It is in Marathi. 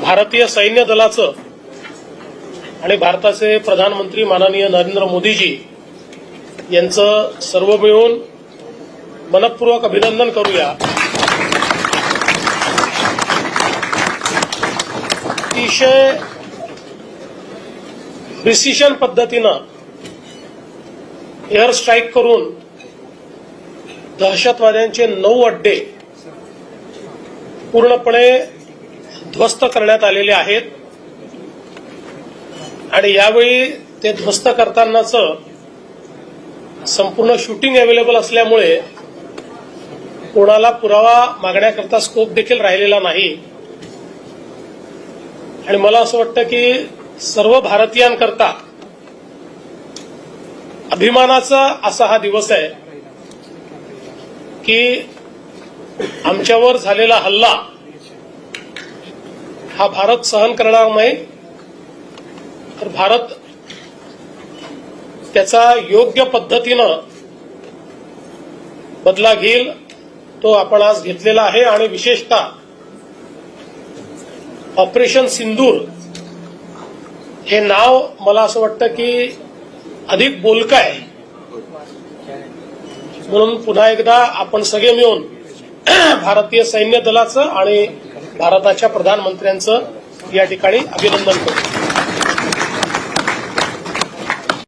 भारतीय सैन्य दलाचं आणि भारताचे प्रधानमंत्री माननीय नरेंद्र मोदीजी यांचं सर्व मिळून मनपूर्वक अभिनंदन करूया। अतिशय प्रिसिशन पद्धतीनं एअर स्ट्राईक करून दहशतवाद्यांचे 9 अड्डे पूर्णपणे ध्वस्त करण्यात आलेले आहेत आणि यावेळी ते ध्वस्त करतानाचं संपूर्ण शूटिंग अवेलेबल असल्यामुळे कोणाला पुरावा मागण्याकरता स्कोप देखील राहिलेला नाही आणि मला असं वाटतं की सर्व भारतीयांकरता अभिमानाचा असा हा दिवस आहे की आमच्यावर झालेला हल्ला हा भारत सहन करणार नाही, तर भारत त्याचा योग्य पद्धतीनं बदला घेईल, तो आपण आज घेतलेला आहे। आणि विशेषतः ऑपरेशन सिंदूर हे नाव मला असं वाटतं की अधिक बोलकं आहे, म्हणून पुन्हा एकदा आपण सगळे मिळून भारतीय सैन्य दलाचं आणि भारताच्या प्रधानमंत्र्यांचं या ठिकाणी अभिनंदन करू।